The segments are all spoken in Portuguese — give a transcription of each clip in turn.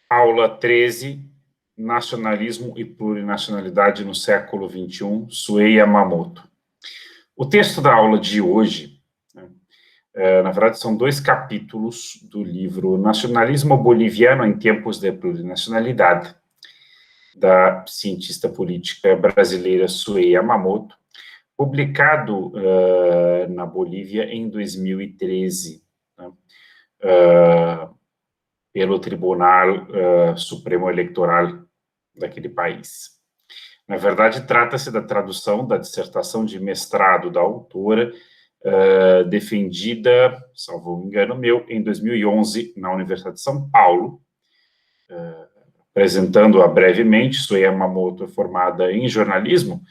Aula 13, Nacionalismo e Plurinacionalidade no século XXI, Suei Yamamoto. O texto da aula de hoje, na verdade, são 2 capítulos do livro Nacionalismo Boliviano em Tempos de Plurinacionalidade, da cientista política brasileira Suei Yamamoto, publicado na Bolívia em 2013, pelo Tribunal Supremo Eleitoral daquele país. Na verdade, trata-se da tradução da dissertação de mestrado da autora, defendida, salvo engano meu, em 2011, na Universidade de São Paulo. Apresentando-a brevemente, Suei Yamamoto é formada em jornalismo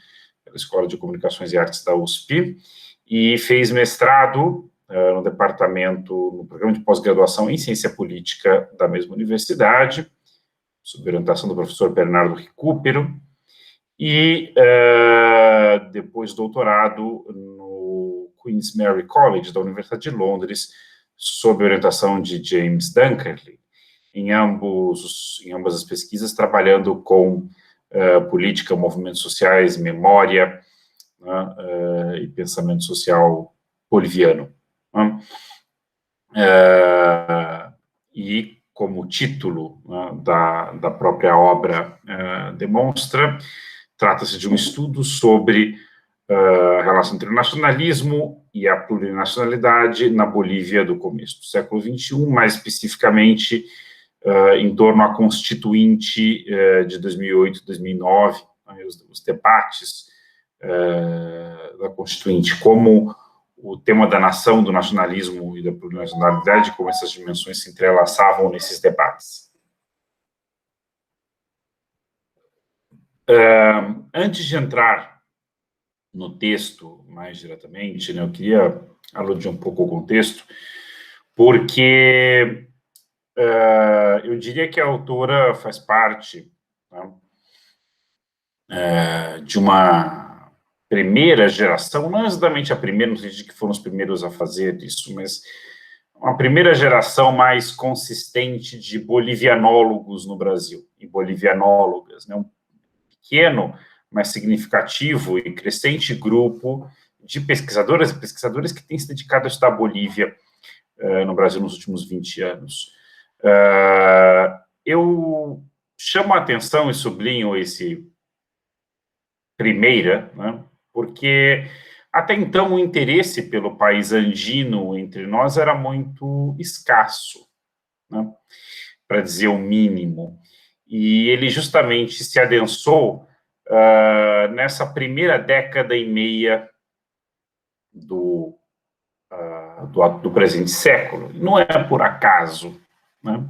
pela Escola de Comunicações e Artes da USP e fez mestrado no programa de pós-graduação em ciência política da mesma universidade, sob orientação do professor Bernardo Recupero, e depois doutorado no Queen's Mary College, da Universidade de Londres, sob orientação de James Dunkerley, em ambas as pesquisas, trabalhando com política, movimentos sociais, memória, e pensamento social boliviano. E, como o título da própria obra demonstra, trata-se de um estudo sobre a relação entre o nacionalismo e a plurinacionalidade na Bolívia do começo do século XXI, mais especificamente em torno à Constituinte de 2008 e 2009, os debates da Constituinte, como o tema da nação, do nacionalismo e da plurinacionalidade, como essas dimensões se entrelaçavam nesses debates. Antes de entrar no texto mais diretamente, né, eu queria aludir um pouco ao contexto, porque eu diria que a autora faz parte, de uma primeira geração, não exatamente a primeira, no sentido de que foram os primeiros a fazer isso, mas uma primeira geração mais consistente de bolivianólogos no Brasil, e bolivianólogas, né? Um pequeno, mas significativo e crescente grupo de pesquisadoras e pesquisadores que têm se dedicado a estudar a Bolívia no Brasil nos últimos 20 anos. Eu chamo a atenção e sublinho esse primeira, né, porque até então o interesse pelo país andino entre nós era muito escasso, né, para dizer o mínimo, e ele justamente se adensou nessa primeira década e meia do presente século. Não é por acaso, né,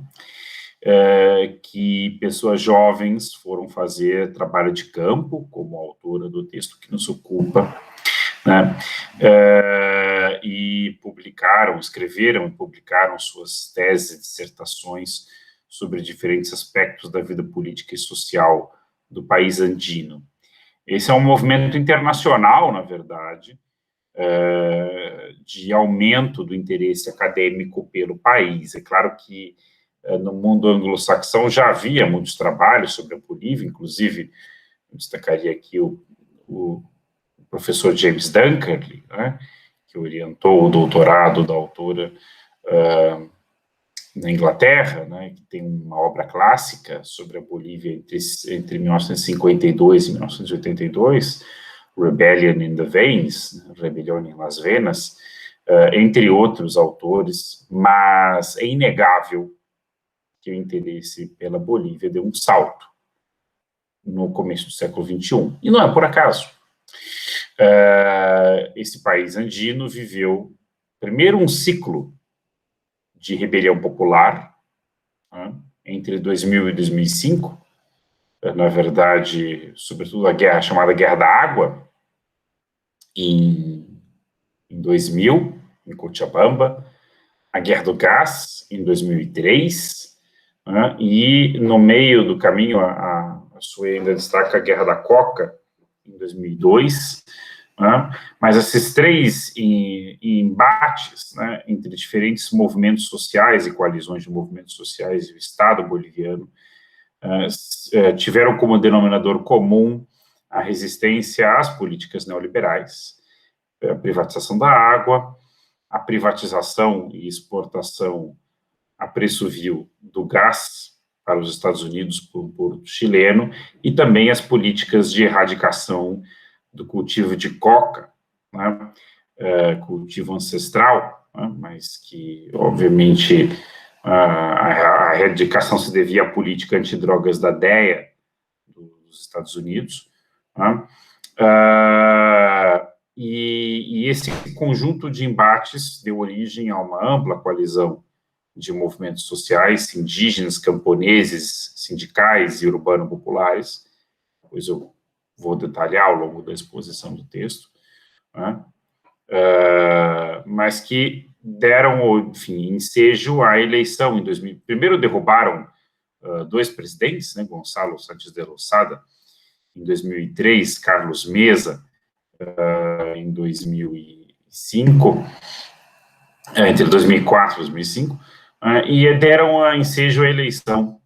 que pessoas jovens foram fazer trabalho de campo, como a autora do texto que nos ocupa, né, e escreveram e publicaram suas teses e dissertações sobre diferentes aspectos da vida política e social do país andino. Esse é um movimento internacional, na verdade, de aumento do interesse acadêmico pelo país. É claro que no mundo anglo-saxão já havia muitos trabalhos sobre a Bolívia, inclusive, eu destacaria aqui o professor James Dunkerley, né, que orientou o doutorado da autora na Inglaterra, né, que tem uma obra clássica sobre a Bolívia entre 1952 e 1982, Rebellion in the Veins, Rebelião em Las Venas, entre outros autores, mas é inegável que o interesse pela Bolívia deu um salto no começo do século XXI. E não é por acaso. Esse país andino viveu, primeiro, um ciclo de rebelião popular, né, entre 2000 e 2005, na verdade, sobretudo a chamada Guerra da Água, em 2000, em Cochabamba, a Guerra do Gás, em 2003, né, e no meio do caminho, a Suei ainda destaca a Guerra da Coca, em 2002, né? Mas esses três embates, né, entre diferentes movimentos sociais e coalizões de movimentos sociais e o Estado boliviano tiveram como denominador comum a resistência às políticas neoliberais, a privatização da água, a privatização e exportação a preço vil do gás para os Estados Unidos por um porto chileno, e também as políticas de erradicação do cultivo de coca, né, cultivo ancestral, né, mas que, obviamente, a erradicação se devia à política antidrogas da DEA, dos Estados Unidos, né, e esse conjunto de embates deu origem a uma ampla coalizão de movimentos sociais, indígenas, camponeses, sindicais e urbano-populares, depois eu vou detalhar ao longo da exposição do texto, né? Mas que deram, enfim, ensejo à eleição em 2000. Primeiro derrubaram dois presidentes, né, Gonçalo Sánchez de Losada, em 2003, Carlos Mesa, em 2005, entre 2004 e 2005, e deram ensejo à eleição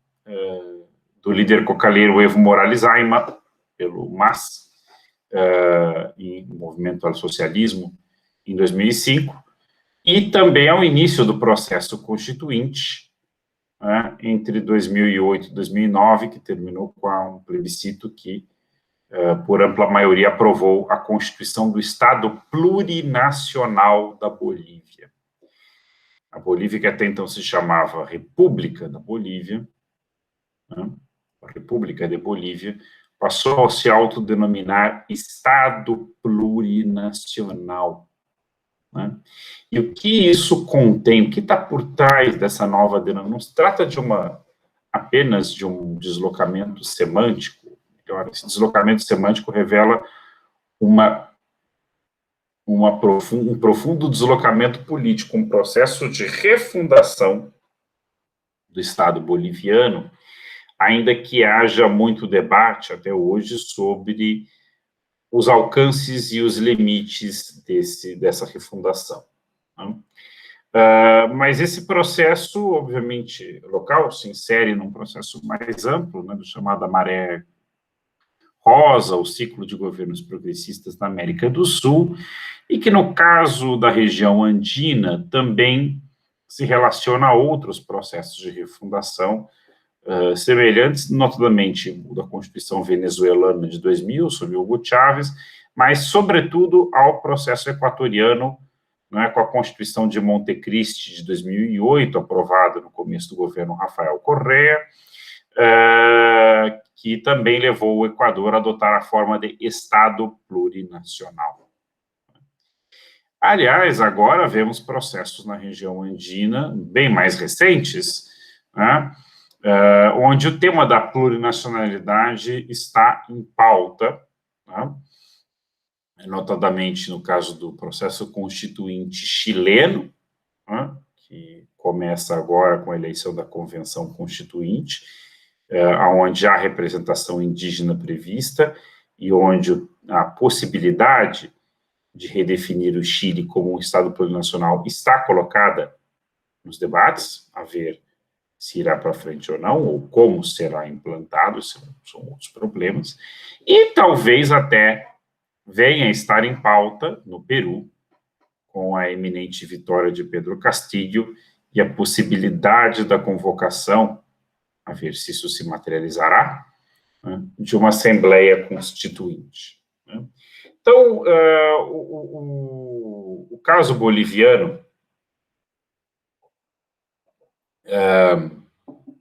do líder cocaleiro Evo Morales Ayma, pelo MAS, em Movimento ao Socialismo, em 2005, e também ao início do processo constituinte, entre 2008 e 2009, que terminou com um plebiscito que, por ampla maioria, aprovou a Constituição do Estado Plurinacional da Bolívia. A Bolívia, que até então se chamava República da Bolívia, né, a República de Bolívia, passou a se autodenominar Estado Plurinacional. Né? E o que isso contém, o que está por trás dessa nova denominação? Não se trata de apenas de um deslocamento semântico. Esse deslocamento semântico revela um profundo deslocamento político, um processo de refundação do Estado boliviano, ainda que haja muito debate até hoje sobre os alcances e os limites dessa refundação. Né? Mas esse processo, obviamente, local, se insere num processo mais amplo, né, do chamado Maré Rosa, o ciclo de governos progressistas na América do Sul, e que, no caso da região andina, também se relaciona a outros processos de refundação semelhantes, notadamente o da Constituição venezuelana de 2000, sob Hugo Chávez, mas, sobretudo, ao processo equatoriano, né, com a Constituição de Montecristi de 2008, aprovada no começo do governo Rafael Correa, que também levou o Equador a adotar a forma de Estado plurinacional. Aliás, agora vemos processos na região andina, bem mais recentes, né, onde o tema da plurinacionalidade está em pauta, né, notadamente no caso do processo constituinte chileno, né, que começa agora com a eleição da Convenção Constituinte, onde há representação indígena prevista e onde a possibilidade de redefinir o Chile como um Estado plurinacional está colocada nos debates, a ver se irá para frente ou não, ou como será implantado, são outros problemas, e talvez até venha a estar em pauta no Peru, com a eminente vitória de Pedro Castillo e a possibilidade da convocação, a ver se isso se materializará, né, de uma Assembleia Constituinte. Né. Então, o caso boliviano,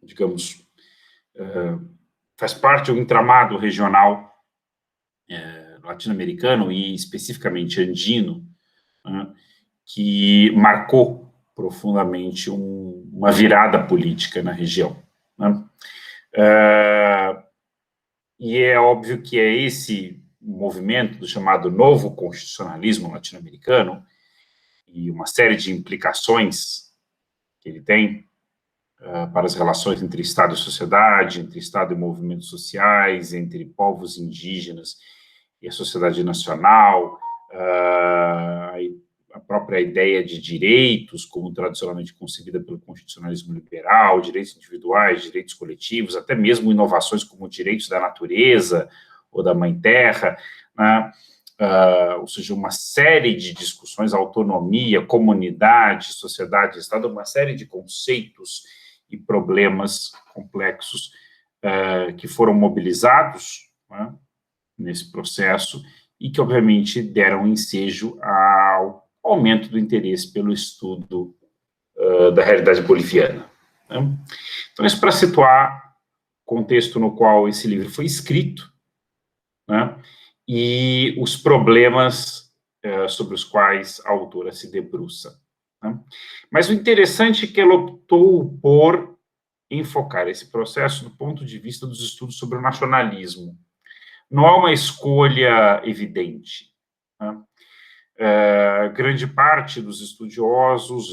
digamos, faz parte de um entramado regional latino-americano e especificamente andino, né, que marcou profundamente uma virada política na região. Né. E é óbvio que é esse movimento do chamado novo constitucionalismo latino-americano e uma série de implicações que ele tem para as relações entre Estado e sociedade, entre Estado e movimentos sociais, entre povos indígenas e a sociedade nacional, a própria ideia de direitos, como tradicionalmente concebida pelo constitucionalismo liberal, direitos individuais, direitos coletivos, até mesmo inovações como direitos da natureza ou da mãe terra, né? Ou seja, uma série de discussões, autonomia, comunidade, sociedade, Estado, uma série de conceitos e problemas complexos que foram mobilizados, né, nesse processo e que, obviamente, deram ensejo ao aumento do interesse pelo estudo da realidade boliviana. Né? Então, isso para situar o contexto no qual esse livro foi escrito, né, e os problemas sobre os quais a autora se debruça. Né? Mas o interessante é que ela optou por enfocar esse processo do ponto de vista dos estudos sobre o nacionalismo. Não há uma escolha evidente. Né? Grande parte dos estudiosas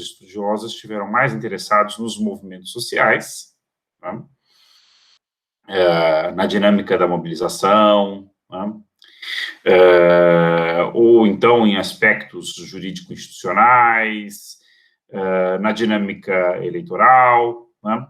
estiveram mais interessados nos movimentos sociais, né? Na dinâmica da mobilização, né? Ou então em aspectos jurídico-institucionais, na dinâmica eleitoral, né?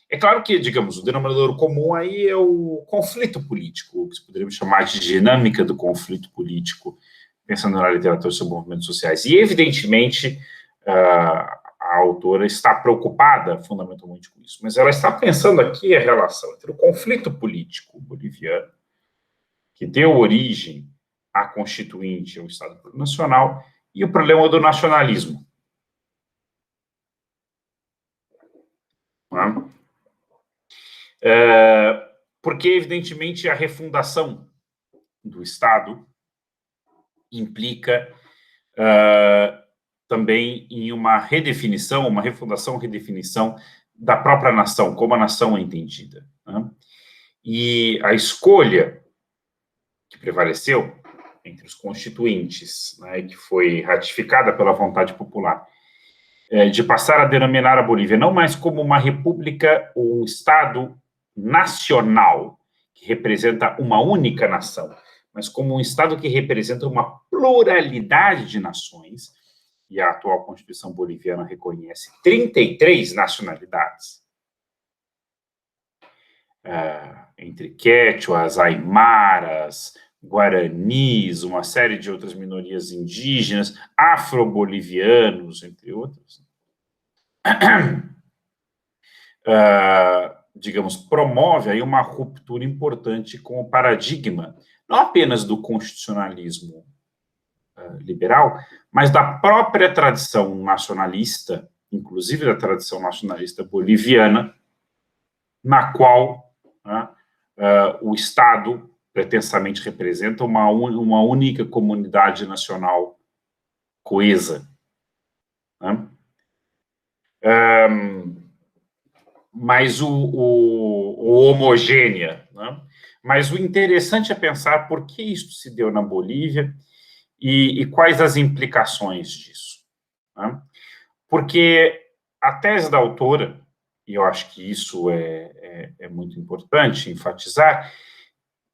É claro que, digamos, o denominador comum aí é o conflito político, que poderíamos chamar de dinâmica do conflito político, pensando na literatura sobre movimentos sociais. E, evidentemente, a autora está preocupada fundamentalmente com isso, mas ela está pensando aqui a relação entre o conflito político boliviano, que deu origem à Constituinte, ao Estado Plurinacional, e o problema do nacionalismo. Né? Porque, evidentemente, a refundação do Estado implica também em uma redefinição, uma refundação, redefinição da própria nação, como a nação é entendida. Né? E a escolha que prevaleceu entre os constituintes, né, que foi ratificada pela vontade popular, de passar a denominar a Bolívia não mais como uma república ou um Estado nacional, que representa uma única nação, mas como um Estado que representa uma pluralidade de nações, e a atual Constituição boliviana reconhece 33 nacionalidades, entre quechuas, aimaras, guaranis, uma série de outras minorias indígenas, afro-bolivianos, entre outras. Digamos, promove aí uma ruptura importante com o paradigma, não apenas do constitucionalismo liberal, mas da própria tradição nacionalista, inclusive da tradição nacionalista boliviana, na qual o Estado pretensamente representa uma única comunidade nacional coesa. Né? Mas o homogênea. Né? Mas o interessante é pensar por que isso se deu na Bolívia e quais as implicações disso. Né? Porque a tese da autora, e eu acho que isso é muito importante enfatizar,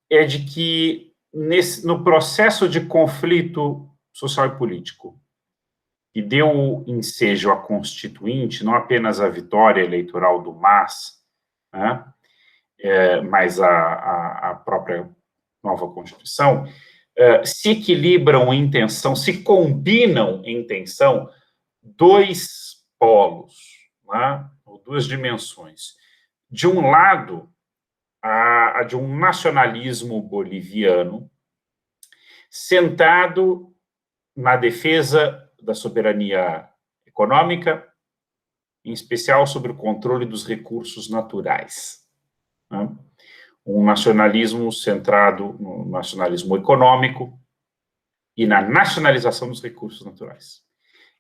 é de que no processo de conflito social e político que deu ensejo à Constituinte, não apenas a vitória eleitoral do MAS, né, mas a própria nova Constituição, se equilibram em tensão, se combinam em tensão dois polos, né, ou duas dimensões. De um lado, a de um nacionalismo boliviano centrado na defesa da soberania econômica, em especial sobre o controle dos recursos naturais. Né? Um nacionalismo centrado no nacionalismo econômico e na nacionalização dos recursos naturais,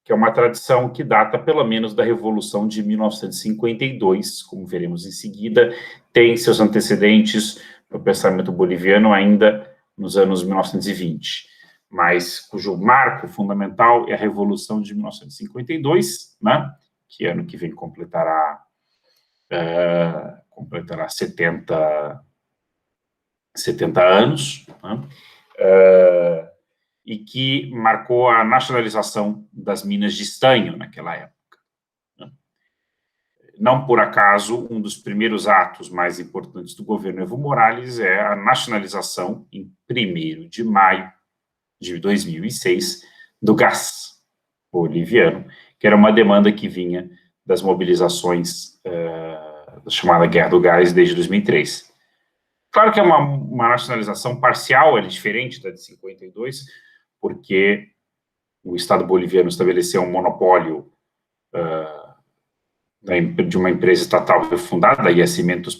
que é uma tradição que data pelo menos da Revolução de 1952, como veremos em seguida, tem seus antecedentes no pensamento boliviano ainda nos anos 1920, mas cujo marco fundamental é a Revolução de 1952, né, que ano que vem completará 70 anos, né, e que marcou a nacionalização das minas de estanho naquela época. Não por acaso, um dos primeiros atos mais importantes do governo Evo Morales é a nacionalização, em 1º de maio de 2006, do gás boliviano, que era uma demanda que vinha das mobilizações da chamada Guerra do Gás desde 2003. Claro que é uma nacionalização parcial, é diferente da de 52, porque o Estado boliviano estabeleceu um monopólio de uma empresa estatal refundada, a Yacimentos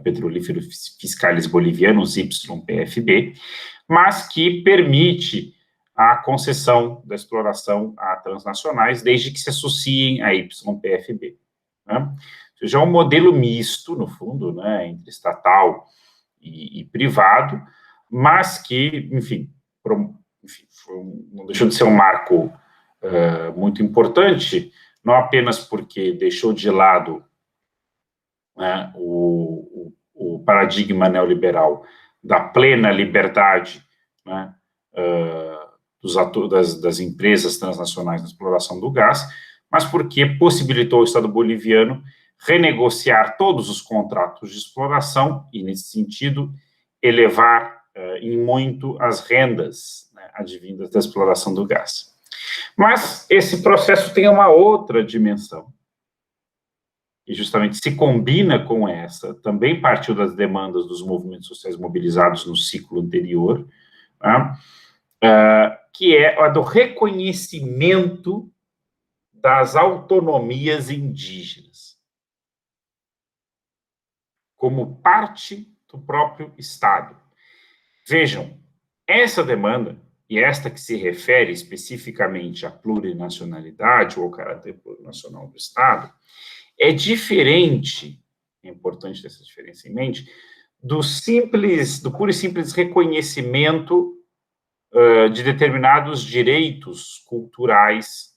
Petrolíferos Fiscais Bolivianos, YPFB, mas que permite a concessão da exploração a transnacionais, desde que se associem à YPFB. Né? Ou seja, é um modelo misto, no fundo, né, entre estatal e privado, mas que, enfim, não deixou de ser um marco muito importante, não apenas porque deixou de lado, né, o paradigma neoliberal da plena liberdade, né, das empresas transnacionais na exploração do gás, mas porque possibilitou ao Estado boliviano renegociar todos os contratos de exploração e, nesse sentido, elevar em muito as rendas, né, advindas da exploração do gás. Mas esse processo tem uma outra dimensão, e justamente se combina com essa, também partiu das demandas dos movimentos sociais mobilizados no ciclo anterior, né, que é a do reconhecimento das autonomias indígenas como parte do próprio Estado. Vejam, essa demanda, e esta que se refere especificamente à plurinacionalidade ou ao caráter plurinacional do Estado, é diferente, é importante ter essa diferença em mente, do puro e simples reconhecimento de determinados direitos culturais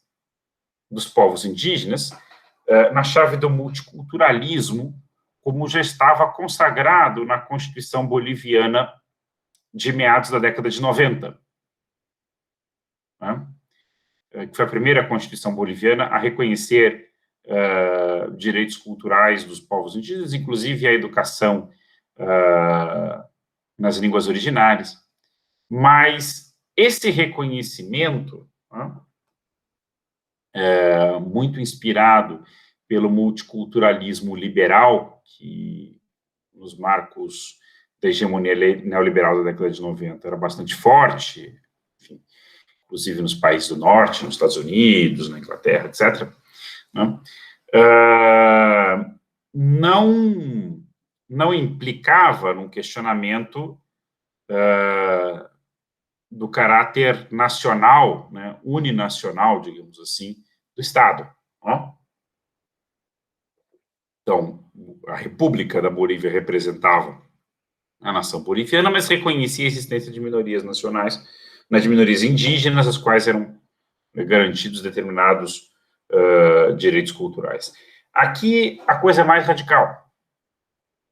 dos povos indígenas, na chave do multiculturalismo, como já estava consagrado na Constituição Boliviana de meados da década de 90, né? Que foi a primeira Constituição boliviana a reconhecer direitos culturais dos povos indígenas, inclusive a educação nas línguas originárias. Mas esse reconhecimento, né, muito inspirado pelo multiculturalismo liberal, que nos marcos da hegemonia neoliberal da década de 90 era bastante forte, enfim, inclusive nos países do norte, nos Estados Unidos, na Inglaterra, etc., né, não implicava num questionamento do caráter nacional, né, uninacional, digamos assim, do Estado. Né? Então, a República da Bolívia representava a nação boliviana, mas reconhecia a existência de minorias nacionais, né, de minorias indígenas, as quais eram garantidos determinados direitos culturais. Aqui, a coisa é mais radical.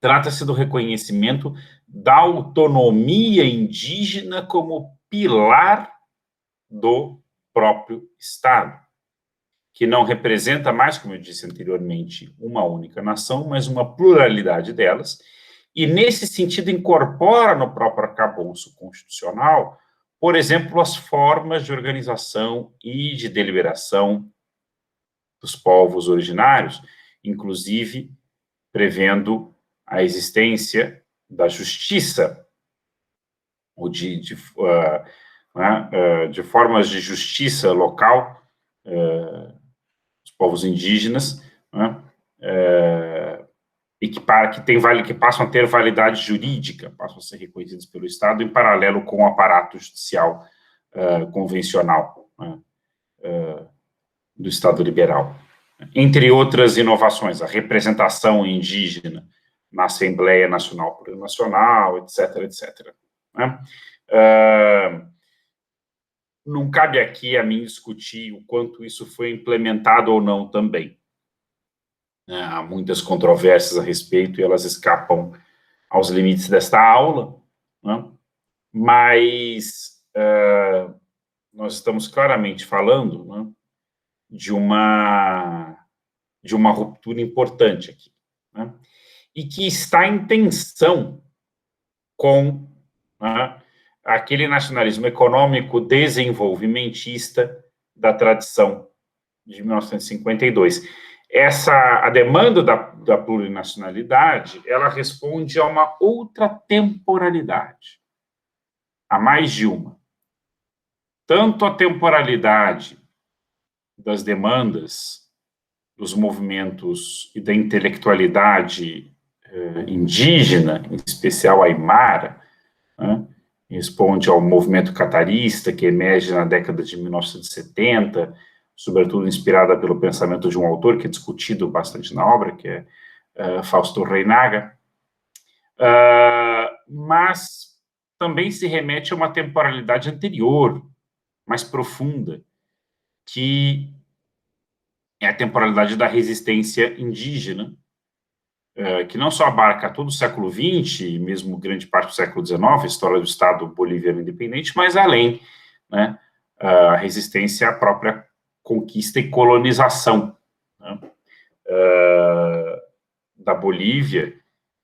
Trata-se do reconhecimento da autonomia indígena como pilar do próprio Estado, que não representa mais, como eu disse anteriormente, uma única nação, mas uma pluralidade delas, e nesse sentido incorpora no próprio arcabouço constitucional, por exemplo, as formas de organização e de deliberação dos povos originários, inclusive prevendo a existência da justiça, ou de formas de justiça local, dos povos indígenas, né, e que passam a ter validade jurídica, passam a ser reconhecidos pelo Estado, em paralelo com o aparato judicial convencional, né, do Estado liberal. Entre outras inovações, a representação indígena na Assembleia Nacional Plurinacional, etc., etc. Né? Não cabe aqui a mim discutir o quanto isso foi implementado ou não também. Há muitas controvérsias a respeito e elas escapam aos limites desta aula, né? Mas nós estamos claramente falando, né, de uma ruptura importante aqui, né, e que está em tensão com, né, aquele nacionalismo econômico desenvolvimentista da tradição de 1952. A demanda da plurinacionalidade, ela responde a uma outra temporalidade, a mais de uma. Tanto a temporalidade das demandas dos movimentos e da intelectualidade indígena, em especial aimara, né, responde ao movimento catarista que emerge na década de 1970, sobretudo inspirada pelo pensamento de um autor que é discutido bastante na obra, que é Fausto Reinaga, mas também se remete a uma temporalidade anterior, mais profunda, que é a temporalidade da resistência indígena, que não só abarca todo o século XX, e mesmo grande parte do século XIX, a história do Estado boliviano independente, mas além, né, a resistência à própria conquista e colonização, né, da Bolívia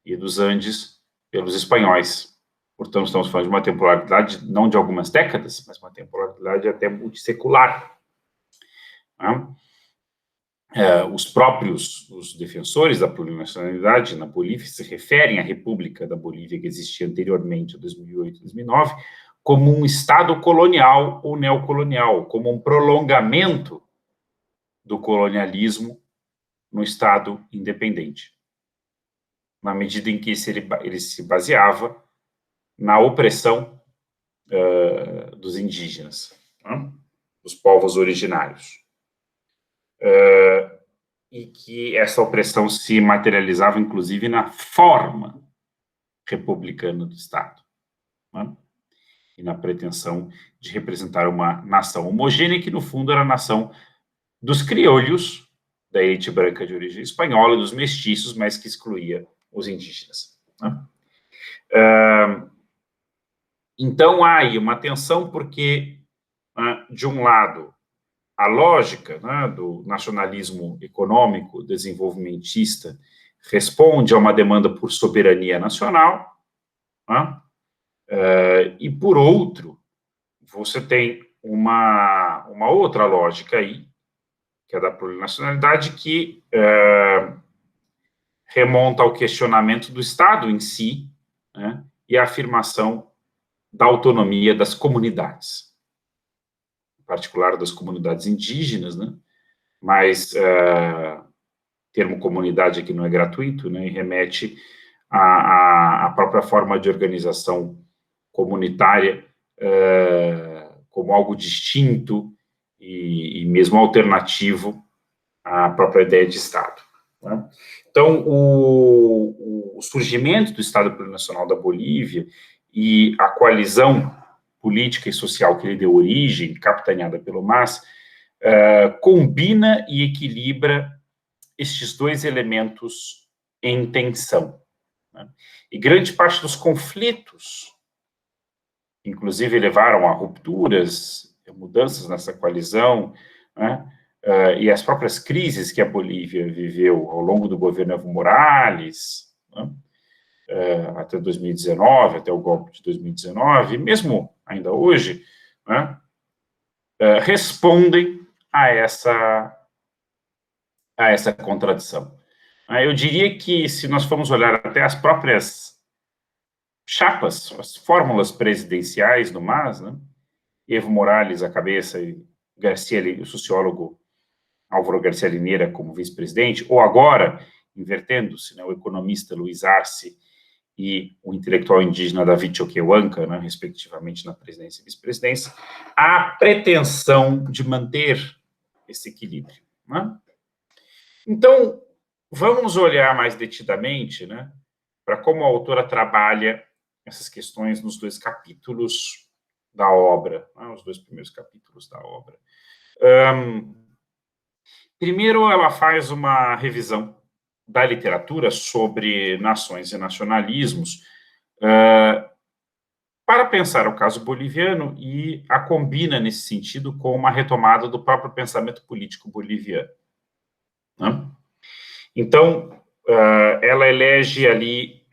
e dos Andes pelos espanhóis. Portanto, estamos falando de uma temporalidade não de algumas décadas, mas uma temporalidade até multissecular. Né? Os defensores da plurinacionalidade na Bolívia se referem à República da Bolívia, que existia anteriormente, a 2008 e 2009, como um Estado colonial ou neocolonial, como um prolongamento do colonialismo no Estado independente, na medida em que ele se baseava na opressão dos indígenas, né? Dos povos originários. E que essa opressão se materializava, inclusive, na forma republicana do Estado, né? E na pretensão de representar uma nação homogênea, que, no fundo, era a nação dos crioulos, da elite branca de origem espanhola, e dos mestiços, mas que excluía os indígenas, né? Então, há aí uma tensão, porque, de um lado, a lógica, né, do nacionalismo econômico desenvolvimentista responde a uma demanda por soberania nacional, né, e, por outro, você tem uma outra lógica aí, que é da plurinacionalidade, que remonta ao questionamento do Estado em si, né, e a afirmação da autonomia das comunidades, em particular das comunidades indígenas, né, mas termo comunidade aqui não é gratuito, né, e remete à própria forma de organização comunitária como algo distinto e mesmo alternativo à própria ideia de Estado, né? Então, o surgimento do Estado Plurinacional da Bolívia e a coalizão política e social que lhe deu origem, capitaneada pelo MAS, combina e equilibra estes dois elementos em tensão, né? E grande parte dos conflitos, inclusive, levaram a rupturas, mudanças nessa coalizão, né? E as próprias crises que a Bolívia viveu ao longo do governo Evo Morales, né? Até 2019, até o golpe de 2019, e mesmo ainda hoje, né? Respondem a essa contradição. Eu diria que, se nós formos olhar até as próprias chapas, as fórmulas presidenciais do MAS, né, Evo Morales à cabeça e o sociólogo Álvaro Garcia Linera como vice-presidente, ou agora, invertendo-se, né, o economista Luiz Arce e o intelectual indígena David Choquehuanca, né, respectivamente, na presidência e vice-presidência, há pretensão de manter esse equilíbrio, né? Então, vamos olhar mais detidamente, né, para como a autora trabalha essas questões nos dois capítulos da obra, né, os dois primeiros capítulos da obra. Primeiro, ela faz uma revisão da literatura sobre nações e nacionalismos, para pensar o caso boliviano e a combina, nesse sentido, com uma retomada do próprio pensamento político boliviano. Né? Então, ela elege ali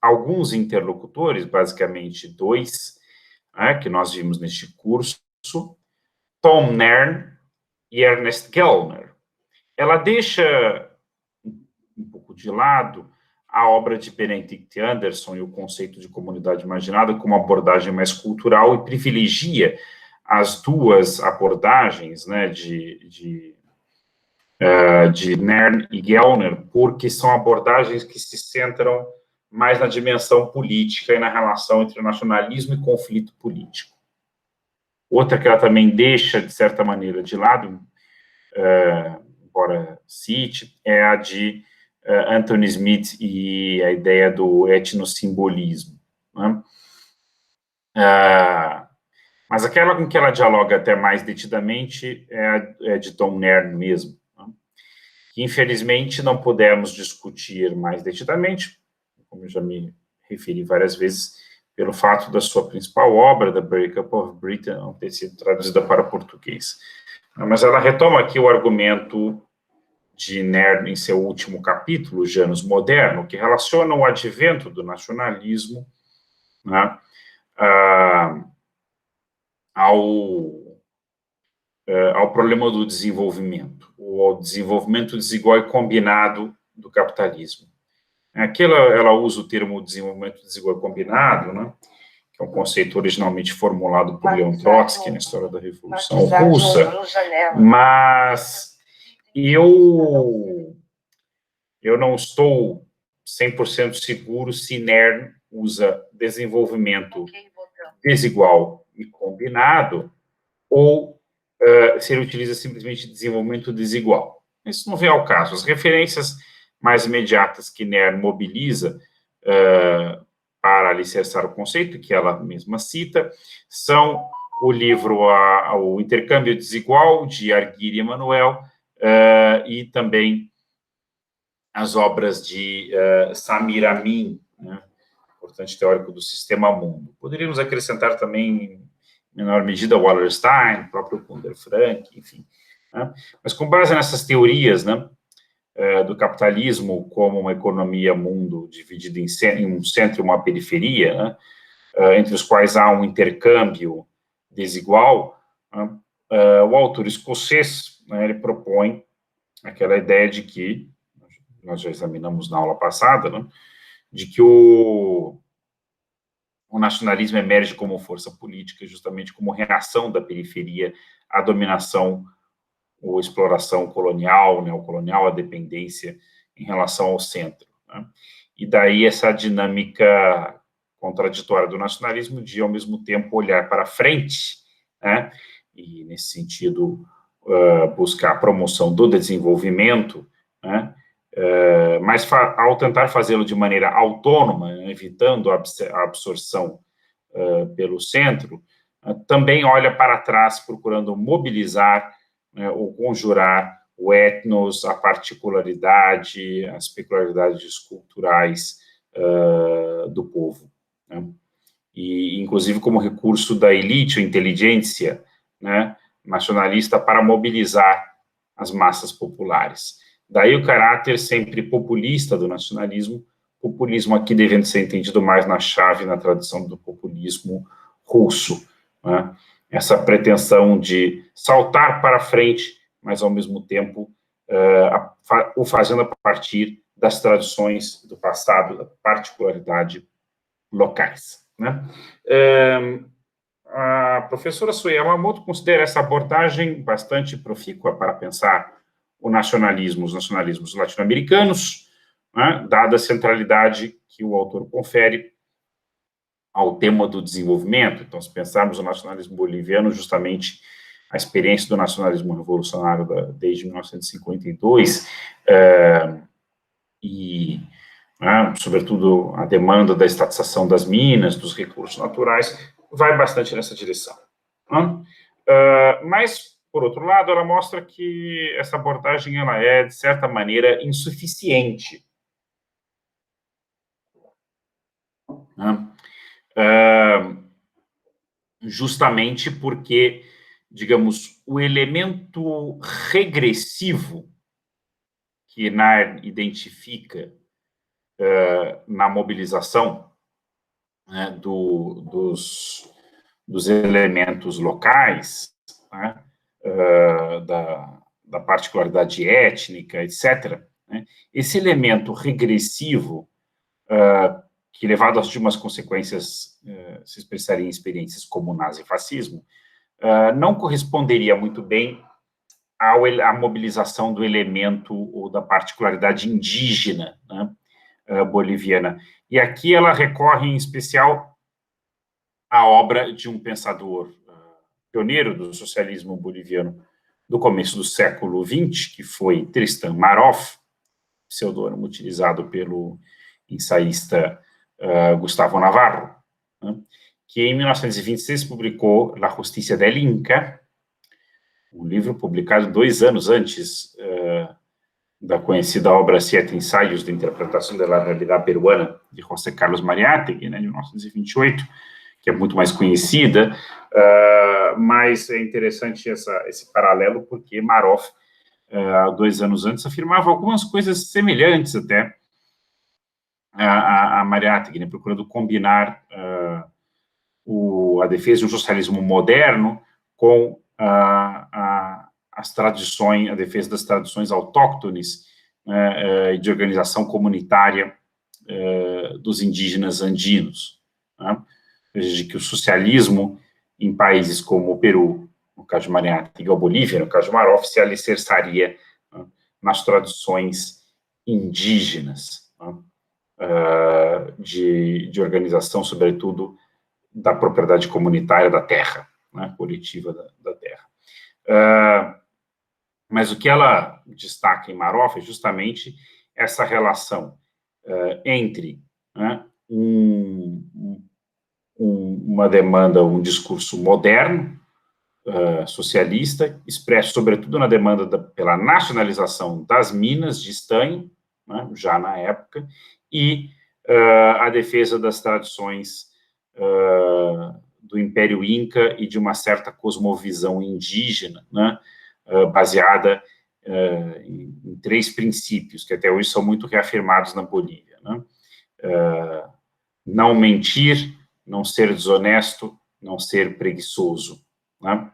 alguns interlocutores, basicamente dois, que nós vimos neste curso, Tom Nern e Ernest Gellner. Ela deixa um pouco de lado a obra de Benedict Anderson e o conceito de comunidade imaginada como uma abordagem mais cultural e privilegia as duas abordagens, né, de Nern e Gellner, porque são abordagens que se centram mais na dimensão política e na relação entre nacionalismo e conflito político. Outra que ela também deixa, de certa maneira, de lado, embora cite, é a de Anthony Smith e a ideia do etnossimbolismo. Né? Mas aquela com que ela dialoga até mais detidamente é de Tom Nern mesmo, né? Que infelizmente não pudemos discutir mais detidamente, como eu já me referi várias vezes, pelo fato da sua principal obra, The Breakup of Britain, não ter sido traduzida para português. Mas ela retoma aqui o argumento de Nern em seu último capítulo, Janus Moderno, que relaciona o advento do nacionalismo, né, ao problema do desenvolvimento, ou ao desenvolvimento desigual e combinado do capitalismo. Aqui ela usa o termo desenvolvimento desigual e combinado, né, que é um conceito originalmente formulado por Leon Trotsky na história da Revolução Russa, mas eu não estou 100% seguro se Nern usa desenvolvimento desigual e combinado ou se ele utiliza simplesmente desenvolvimento desigual. Isso não vem ao caso. As referências mais imediatas que Nern mobiliza para alicerçar o conceito, que ela mesma cita, são o livro O Intercâmbio Desigual, de Arguiri Emanuel, e também as obras de Samir Amin, né, importante teórico do sistema mundo. Poderíamos acrescentar também, em menor medida, Wallerstein, o próprio Gunder Frank, enfim. Né? Mas com base nessas teorias, né, do capitalismo como uma economia mundo dividida em um centro e uma periferia, né, entre os quais há um intercâmbio desigual, né, o autor escocês, né, ele propõe aquela ideia de que, nós já examinamos na aula passada, né, de que o nacionalismo emerge como força política justamente como reação da periferia à dominação ou exploração colonial, neocolonial, à dependência em relação ao centro. Né? E daí essa dinâmica contraditória do nacionalismo de, ao mesmo tempo, olhar para frente, né? E, nesse sentido, buscar a promoção do desenvolvimento, né? Mas ao tentar fazê-lo de maneira autônoma, né, evitando a absorção pelo centro, também olha para trás, procurando mobilizar, né, ou conjurar o etnos, a particularidade, as peculiaridades culturais do povo. Né? E, inclusive, como recurso da elite, a inteligência, né, nacionalista para mobilizar as massas populares. Daí o caráter sempre populista do nacionalismo, populismo aqui devendo ser entendido mais na chave, na tradição do populismo russo. Né? Essa pretensão de saltar para frente, mas ao mesmo tempo o fazendo a partir das tradições do passado, da particularidade locais. Né? A professora Sue Yamamoto considera essa abordagem bastante profícua para pensar os nacionalismos latino-americanos, né, dada a centralidade que o autor confere ao tema do desenvolvimento. Então, se pensarmos o nacionalismo boliviano, justamente a experiência do nacionalismo revolucionário desde 1952, e, né, sobretudo, a demanda da estatização das minas, dos recursos naturais, vai bastante nessa direção. Né? Mas, por outro lado, ela mostra que essa abordagem ela é, de certa maneira, insuficiente. Né? justamente porque, digamos, o elemento regressivo que Nairn identifica na mobilização, né, dos elementos locais, né, da particularidade étnica, etc., né, esse elemento regressivo, que, levado às últimas consequências, se expressaria em experiências como o nazifascismo, não corresponderia muito bem à mobilização do elemento ou da particularidade indígena, né, boliviana. E aqui ela recorre, em especial, à obra de um pensador pioneiro do socialismo boliviano do começo do século XX, que foi Tristan Maroff, pseudônimo utilizado pelo ensaísta Gustavo Navarro, né, que em 1926 publicou La Justicia del Inca, um livro publicado 2 anos antes da conhecida obra Siete Ensaios de Interpretação da Realidade Peruana, de José Carlos Mariátegui, né, de 1928, que é muito mais conhecida, mas é interessante esse paralelo, porque Maroff, 2 anos antes, afirmava algumas coisas semelhantes até a Mariátegui, né, procurando combinar a defesa de um socialismo moderno com as tradições, a defesa das tradições autóctones, né, de organização comunitária dos indígenas andinos, né? De que o socialismo em países como o Peru, no caso de Mariátegui, ou a Bolívia, no caso de Maroff, se alicerçaria, né, nas tradições indígenas, né, de organização, sobretudo, da propriedade comunitária da terra, né, coletiva da terra. Mas o que ela destaca em Maroff é justamente essa relação entre, né, uma demanda, um discurso moderno, socialista, expresso sobretudo na demanda pela nacionalização das minas de estanho, né, já na época, e a defesa das tradições do Império Inca e de uma certa cosmovisão indígena, né, baseada em 3 princípios, que até hoje são muito reafirmados na Bolívia, né? Não mentir, não ser desonesto, não ser preguiçoso, né?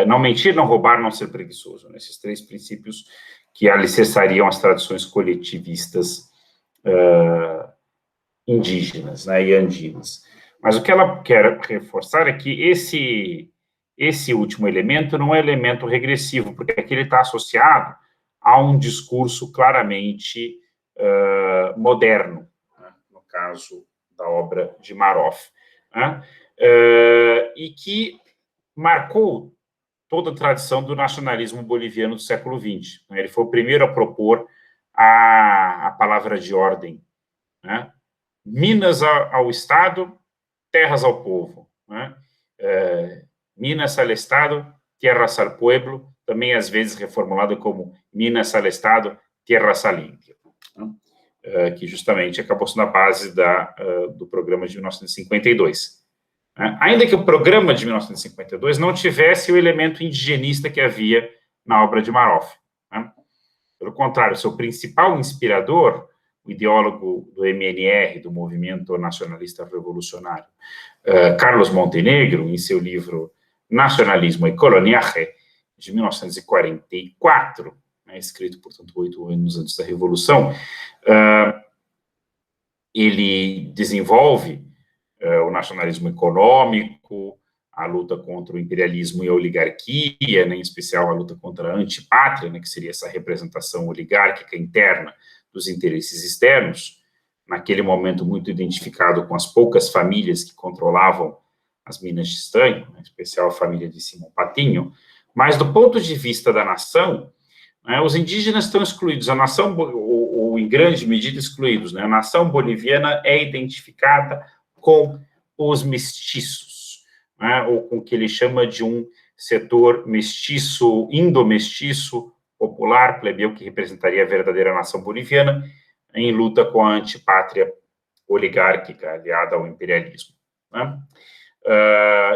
Não mentir, não roubar, não ser preguiçoso, né? Esses 3 princípios que alicerçariam as tradições coletivistas indígenas, né, e andinas. Mas o que ela quer reforçar é que esse último elemento não é elemento regressivo, porque aqui ele está associado a um discurso claramente moderno, né, no caso da obra de Maroff, né, e que marcou toda a tradição do nacionalismo boliviano do século XX. Né. Ele foi o primeiro a propor a palavra de ordem, né, Minas ao Estado, terras ao povo, né? Minas al Estado, tierras al pueblo, também às vezes reformulado como Minas al Estado, tierras al índio, né? Que justamente acabou sendo a base do programa de 1952. Né? Ainda que o programa de 1952 não tivesse o elemento indigenista que havia na obra de Maroff. Né? Pelo contrário, seu principal inspirador, o ideólogo do MNR, do Movimento Nacionalista Revolucionário, Carlos Montenegro, em seu livro Nacionalismo e Coloniaje, de 1944, né, escrito, portanto, 8 anos antes da Revolução, ele desenvolve o nacionalismo econômico, a luta contra o imperialismo e a oligarquia, né, em especial a luta contra a antipátria, né, que seria essa representação oligárquica interna dos interesses externos, naquele momento muito identificado com as poucas famílias que controlavam as minas de estanho, né, em especial a família de Simão Patinho, mas do ponto de vista da nação, né, os indígenas estão excluídos, a nação, ou em grande medida excluídos, né, a nação boliviana é identificada com os mestiços, né, ou com o que ele chama de um setor mestiço, indomestiço, popular, plebeu, que representaria a verdadeira nação boliviana, em luta com a antipátria oligárquica aliada ao imperialismo. né?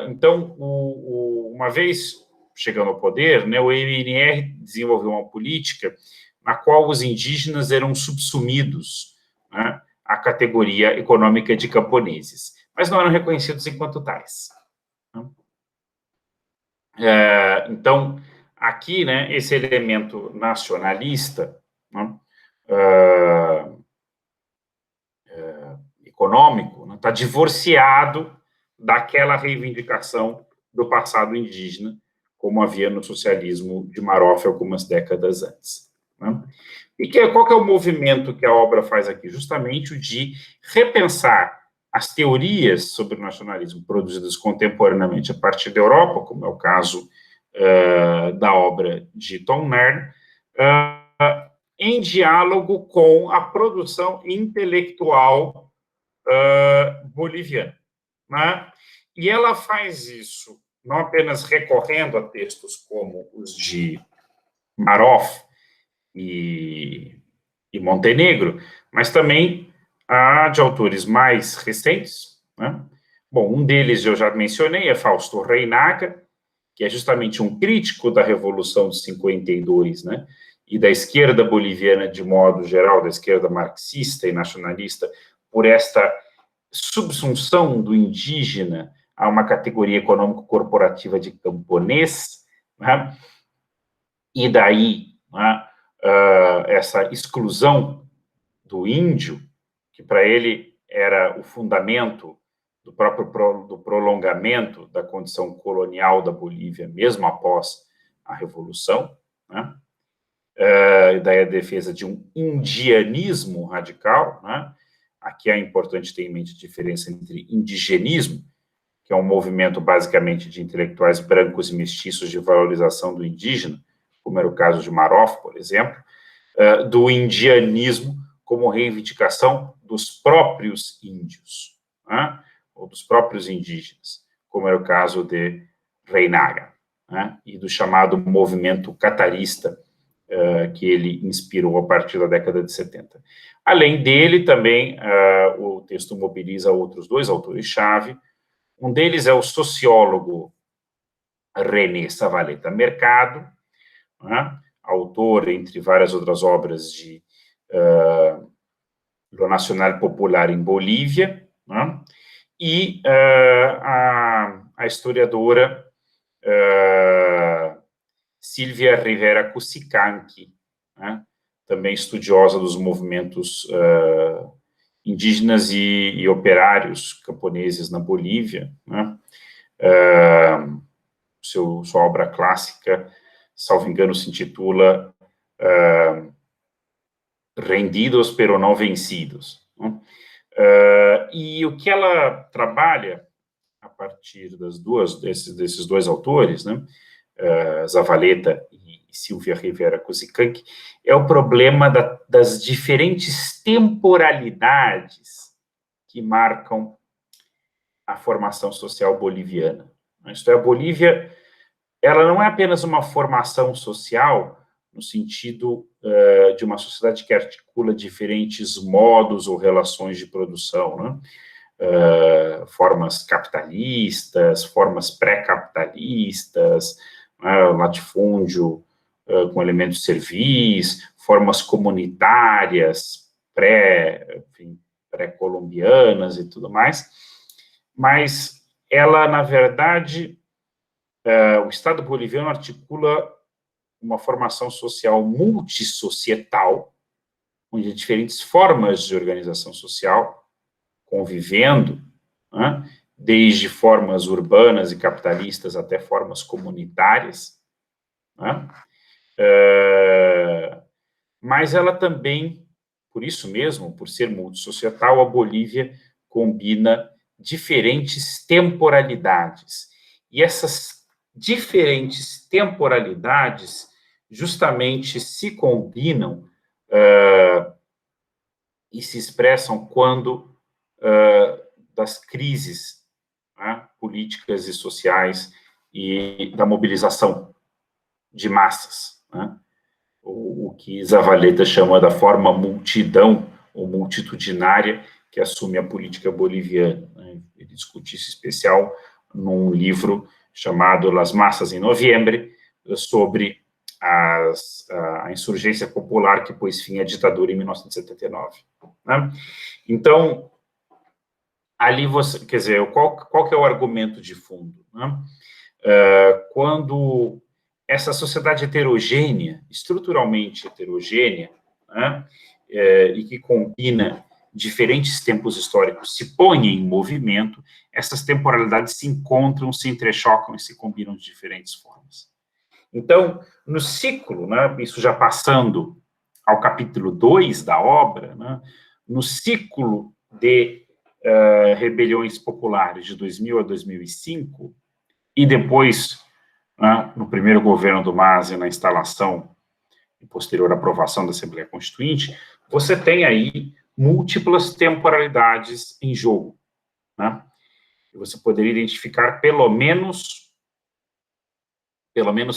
Então, uma vez chegando ao poder, né, o MNR desenvolveu uma política na qual os indígenas eram subsumidos, né, à categoria econômica de camponeses, mas não eram reconhecidos enquanto tais. Então, aqui, né, esse elemento nacionalista, né, econômico, está divorciado daquela reivindicação do passado indígena, como havia no socialismo de Maroff algumas décadas antes. Né? E qual que é o movimento que a obra faz aqui? Justamente o de repensar as teorias sobre o nacionalismo produzidas contemporaneamente a partir da Europa, como é o caso da obra de Tom Nairn, em diálogo com a produção intelectual boliviana. Né? E ela faz isso não apenas recorrendo a textos como os de Maroff e Montenegro, mas também de autores mais recentes. Né? Bom, um deles eu já mencionei, é Fausto Reynaga, que é justamente um crítico da Revolução de 52, né? E da esquerda boliviana de modo geral, da esquerda marxista e nacionalista, por esta subsunção do indígena a uma categoria econômico-corporativa de camponês, né? E daí, né, essa exclusão do índio, que para ele era o fundamento do próprio do prolongamento da condição colonial da Bolívia, mesmo após a Revolução, né? E daí a defesa de um indianismo radical, né? Aqui é importante ter em mente a diferença entre indigenismo, que é um movimento basicamente de intelectuais brancos e mestiços de valorização do indígena, como era o caso de Maroff, por exemplo, do indianismo como reivindicação dos próprios índios, né? Ou dos próprios indígenas, como era o caso de Reynaga, né? E do chamado movimento catarista, que ele inspirou a partir da década de 70. Além dele, também, o texto mobiliza outros dois autores-chave. Um deles é o sociólogo René Zavaleta Mercado, né? Autor, entre várias outras obras, de Lo Nacional Popular em Bolívia, né? E a historiadora Silvia Rivera Cusicanqui, né? Também estudiosa dos movimentos indígenas e operários camponeses na Bolívia, né? Sua obra clássica, salvo engano, se intitula Rendidos pero não vencidos. Né? E o que ela trabalha a partir desses dois autores, né? Zavaleta e Silvia Rivera Cusicanqui, é o problema das diferentes temporalidades que marcam a formação social boliviana. Isto é, a Bolívia, ela não é apenas uma formação social no sentido de uma sociedade que articula diferentes modos ou relações de produção, né? Formas capitalistas, formas pré-capitalistas, latifúndio com elementos de serviço, formas comunitárias, pré-colombianas e tudo mais, mas ela, na verdade, o Estado boliviano articula uma formação social multissocietal, onde diferentes formas de organização social convivendo, né, desde formas urbanas e capitalistas até formas comunitárias, né, mas ela também, por isso mesmo, por ser multissocietal, a Bolívia combina diferentes temporalidades. E essas diferentes temporalidades justamente se combinam e se expressam quando das crises, né, políticas e sociais e da mobilização de massas, né? O que Zavaleta chama da forma multidão ou multitudinária que assume a política boliviana, né? Ele discute isso especial num livro chamado Las Massas em Noviembre, sobre a insurgência popular que pôs fim à ditadura em 1979. Né? Então, ali você, quer dizer, qual que é o argumento de fundo? Né? Quando essa sociedade heterogênea, estruturalmente heterogênea, né, e que combina diferentes tempos históricos, se põe em movimento, essas temporalidades se encontram, se entrechocam e se combinam de diferentes formas. Então, no ciclo, né, isso já passando ao capítulo 2 da obra, né, no ciclo de rebeliões populares de 2000 a 2005, e depois, né, no primeiro governo do MAS, na instalação e posterior aprovação da Assembleia Constituinte, você tem aí múltiplas temporalidades em jogo. Né? Você poderia identificar pelo menos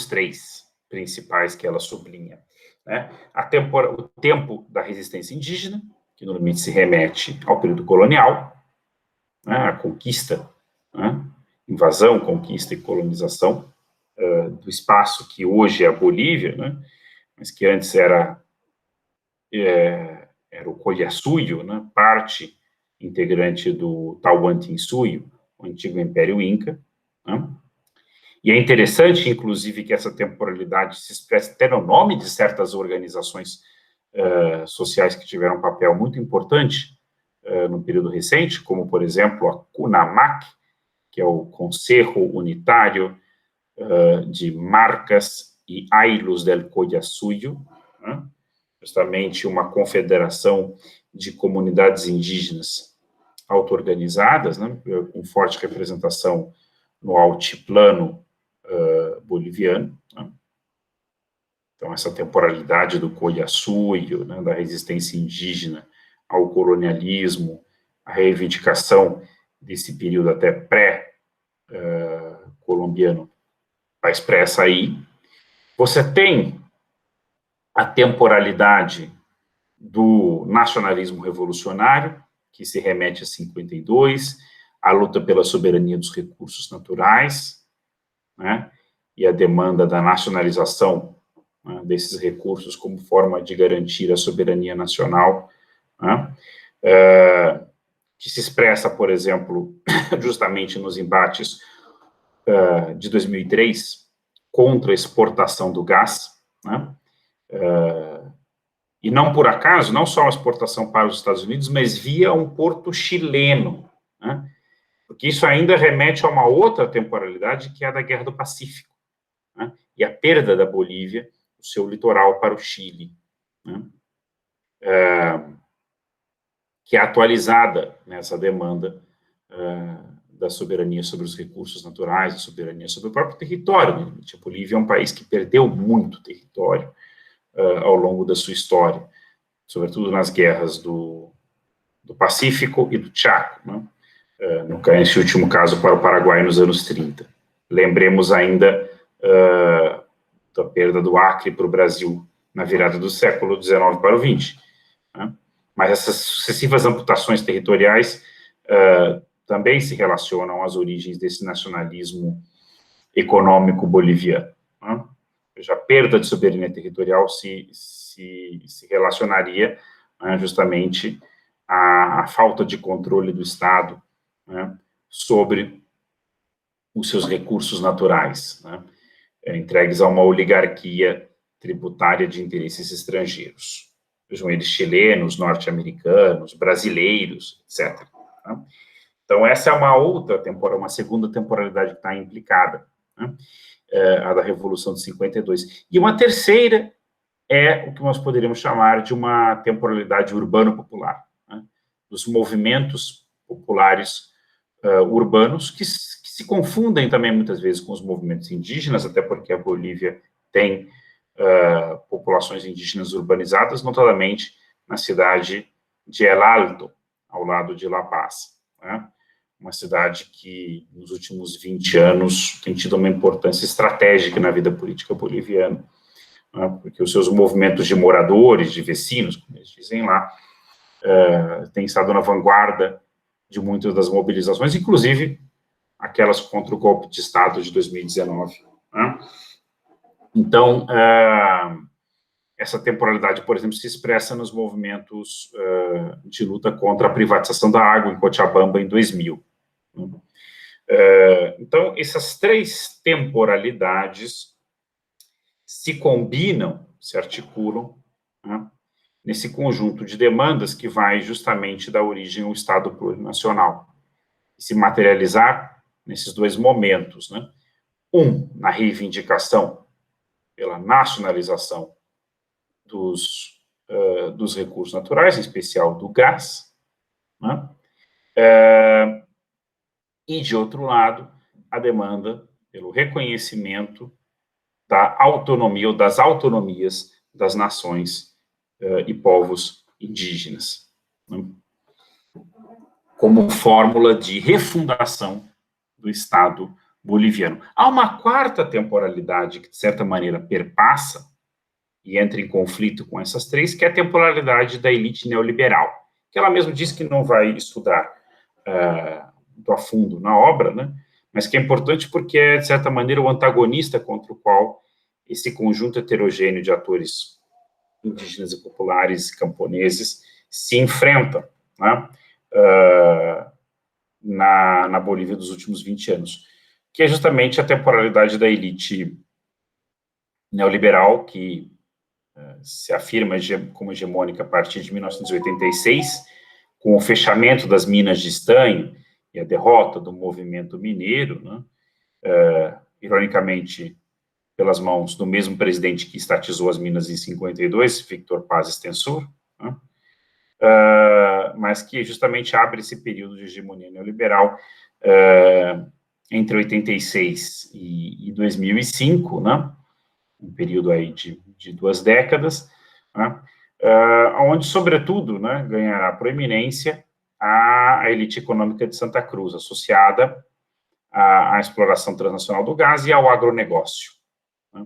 3 principais que ela sublinha. Né? O tempo da resistência indígena, que normalmente se remete ao período colonial, né, a conquista, né, invasão, conquista e colonização do espaço que hoje é a Bolívia, né, mas que antes era o Collasuyo, né, parte integrante do Tahuantinsuyo, o antigo Império Inca. Né? E é interessante, inclusive, que essa temporalidade se expressa até no nome de certas organizações sociais que tiveram um papel muito importante no período recente, como, por exemplo, a CUNAMAC, que é o Conselho Unitário de Marcas e Ayllus del Collasuyo, né? Justamente uma confederação de comunidades indígenas auto-organizadas, né? Com forte representação no altiplano boliviano. Né? Então, essa temporalidade do Collasuyo, né, da resistência indígena ao colonialismo, a reivindicação desse período até pré-colombiano, está expressa aí. Você tem a temporalidade do nacionalismo revolucionário, que se remete a 52, a luta pela soberania dos recursos naturais, né, e a demanda da nacionalização, né, desses recursos como forma de garantir a soberania nacional, né, que se expressa, por exemplo, justamente nos embates de 2003 contra a exportação do gás, né, e não por acaso, não só a exportação para os Estados Unidos, mas via um porto chileno, né, porque isso ainda remete a uma outra temporalidade, que é a da Guerra do Pacífico, né, e a perda da Bolívia, o seu litoral para o Chile, né, que é atualizada nessa demanda da soberania sobre os recursos naturais, da soberania sobre o próprio território. Né? A Bolívia é um país que perdeu muito território ao longo da sua história, sobretudo nas guerras do Pacífico e do Chaco, né? Nesse último caso para o Paraguai nos anos 30. Lembremos ainda da perda do Acre para o Brasil na virada do século XIX para o XX. Né? Mas essas sucessivas amputações territoriais também se relacionam às origens desse nacionalismo econômico boliviano. Né? A perda de soberania territorial se relacionaria, né, justamente à falta de controle do Estado, né, sobre os seus recursos naturais, né, entregues a uma oligarquia tributária de interesses estrangeiros, sejam eles chilenos, norte-americanos, brasileiros, etc. Né? Então, essa é uma segunda temporalidade que está implicada, né? A da Revolução de 52. E uma terceira é o que nós poderíamos chamar de uma temporalidade urbano-popular, né? Dos movimentos populares urbanos, que se confundem também muitas vezes com os movimentos indígenas, até porque a Bolívia tem populações indígenas urbanizadas, notadamente na cidade de El Alto, ao lado de La Paz, né? Uma cidade que, nos últimos 20 anos, tem tido uma importância estratégica na vida política boliviana, né? Porque os seus movimentos de moradores, de vecinos, como eles dizem lá, têm estado na vanguarda de muitas das mobilizações, inclusive aquelas contra o golpe de Estado de 2019. Né? Então, essa temporalidade, por exemplo, se expressa nos movimentos de luta contra a privatização da água em Cochabamba em 2000. Então, essas três temporalidades se combinam, se articulam, né, nesse conjunto de demandas que vai justamente dar origem ao Estado plurinacional, e se materializar nesses dois momentos, né? Na reivindicação pela nacionalização dos recursos naturais, em especial do gás, né? E, de outro lado, a demanda pelo reconhecimento da autonomia ou das autonomias das nações e povos indígenas, né? Como fórmula de refundação do Estado boliviano. Há uma quarta temporalidade que, de certa maneira, perpassa e entra em conflito com essas três, que é a temporalidade da elite neoliberal, que ela mesma diz que não vai estudar a fundo na obra, né? Mas que é importante porque é, de certa maneira, o antagonista contra o qual esse conjunto heterogêneo de atores indígenas e populares e camponeses se enfrenta, né? Na Bolívia dos últimos 20 anos, que é justamente a temporalidade da elite neoliberal, que se afirma como hegemônica a partir de 1986, com o fechamento das minas de estanho e a derrota do movimento mineiro, né? Ironicamente, pelas mãos do mesmo presidente que estatizou as minas em 52, Victor Paz Estenssoro, né? Mas que justamente abre esse período de hegemonia neoliberal entre 86 e 2005, né? Um período aí de 2 décadas, né? Onde, sobretudo, né, ganhará proeminência a elite econômica de Santa Cruz, associada à exploração transnacional do gás e ao agronegócio, né?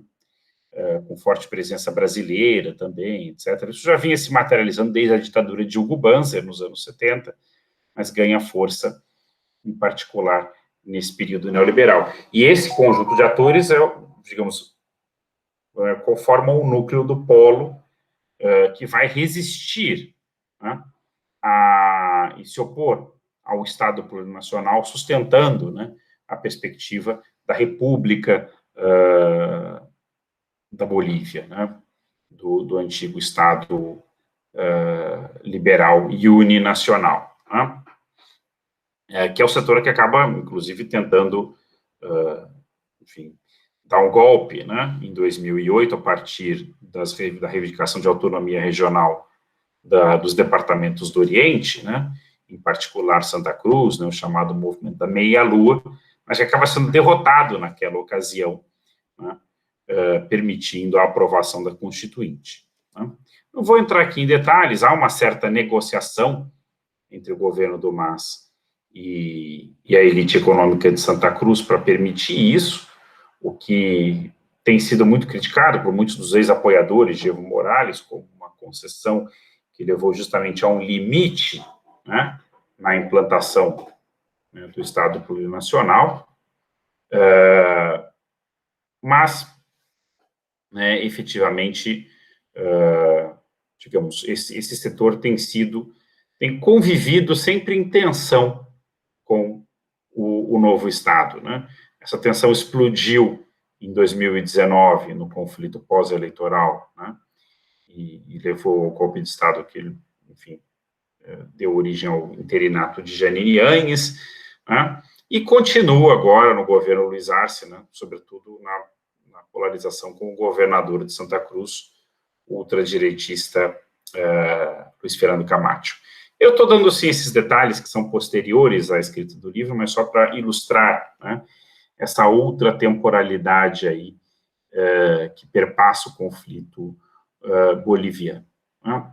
Com forte presença brasileira também, etc. Isso já vinha se materializando desde a ditadura de Hugo Banzer, nos anos 70, mas ganha força, em particular, nesse período neoliberal. E esse conjunto de atores digamos, conformam o núcleo do polo que vai resistir, né, e se opor ao Estado plurinacional, sustentando, né, a perspectiva da República da Bolívia, né, do antigo Estado liberal e uninacional, né, que é o setor que acaba, inclusive, tentando, enfim, dar um golpe, né, em 2008, a partir da reivindicação de autonomia regional dos departamentos do Oriente, né, em particular Santa Cruz, né, o chamado movimento da meia-lua, mas que acaba sendo derrotado naquela ocasião, né, permitindo a aprovação da Constituinte, né. Não vou entrar aqui em detalhes, há uma certa negociação entre o governo do MAS e a elite econômica de Santa Cruz para permitir isso, o que tem sido muito criticado por muitos dos ex-apoiadores de Evo Morales, como uma concessão que levou justamente a um limite, né, na implantação, né, do Estado plurinacional, mas, né, efetivamente, digamos, esse setor tem convivido sempre em tensão com o novo Estado, né? Essa tensão explodiu em 2019, no conflito pós-eleitoral, né? E levou ao golpe de Estado que, enfim, deu origem ao interinato de Jeanine Áñez, né? E continua agora no governo Luiz Arce, né? Sobretudo na polarização com o governador de Santa Cruz, ultradireitista Luiz Fernando Camacho. Eu estou dando, sim, esses detalhes que são posteriores à escrita do livro, mas só para ilustrar, né, essa outra temporalidade aí que perpassa o conflito boliviano, né?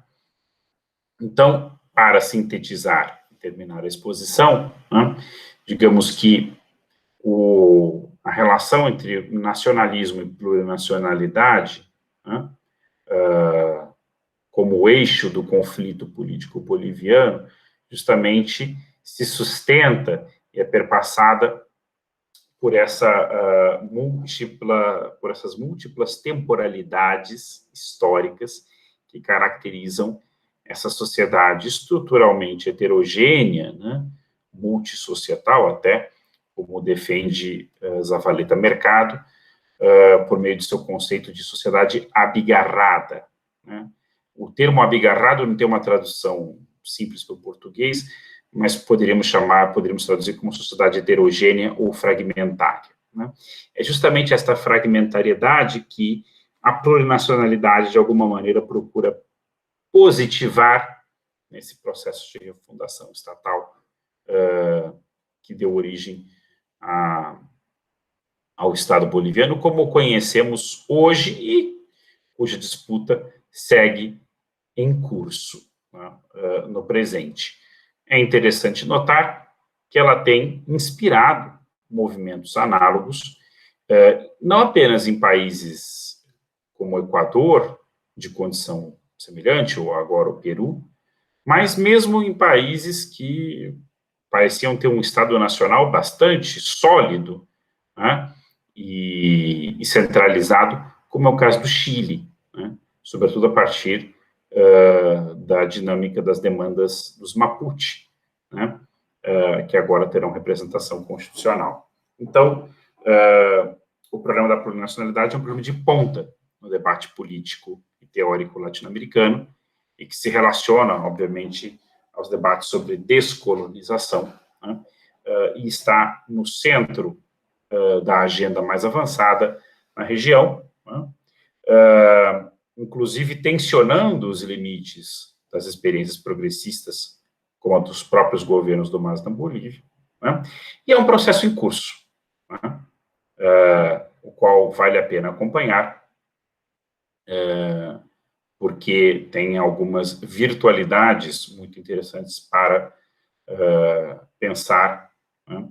Então, para sintetizar e terminar a exposição, né, digamos que a relação entre nacionalismo e plurinacionalidade, né, como eixo do conflito político boliviano, justamente se sustenta e é perpassada por essas múltiplas temporalidades históricas que caracterizam essa sociedade estruturalmente heterogênea, né, multissocietal até, como defende Zavaleta Mercado, por meio de seu conceito de sociedade abigarrada, né? O termo abigarrado não tem uma tradução simples para o português, mas poderíamos traduzir como sociedade heterogênea ou fragmentária, né? É justamente esta fragmentariedade que a plurinacionalidade, de alguma maneira, procura positivar nesse processo de refundação estatal que deu origem ao Estado boliviano, como o conhecemos hoje e cuja disputa segue em curso, né, no presente. É interessante notar que ela tem inspirado movimentos análogos, não apenas em países como o Equador, de condição semelhante, ou agora o Peru, mas mesmo em países que pareciam ter um Estado nacional bastante sólido, né, e centralizado, como é o caso do Chile, né, sobretudo a partir da dinâmica das demandas dos Mapuche, né, que agora terão representação constitucional. Então, o problema da plurinacionalidade é um problema de ponta no debate político e teórico latino-americano e que se relaciona, obviamente, aos debates sobre descolonização, né, e está no centro da agenda mais avançada na região, né, inclusive tensionando os limites das experiências progressistas, como a dos próprios governos do MAS na Bolívia, né, e é um processo em curso, né, o qual vale a pena acompanhar, porque tem algumas virtualidades muito interessantes para pensar, né,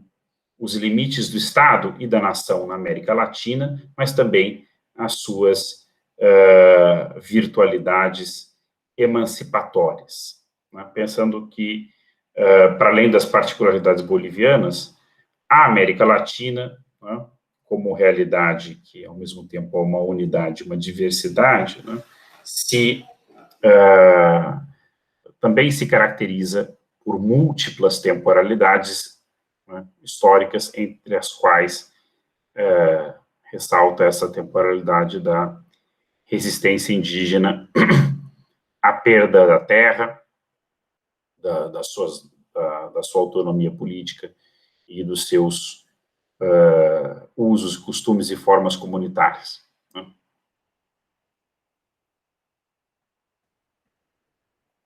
os limites do Estado e da nação na América Latina, mas também as suas virtualidades emancipatórias, né? Pensando que, para além das particularidades bolivianas, a América Latina, né, como realidade que, ao mesmo tempo, é uma unidade, uma diversidade, né, também se caracteriza por múltiplas temporalidades, né, históricas, entre as quais ressalta essa temporalidade da resistência indígena à perda da terra, da sua autonomia política e dos seus usos, costumes e formas comunitárias.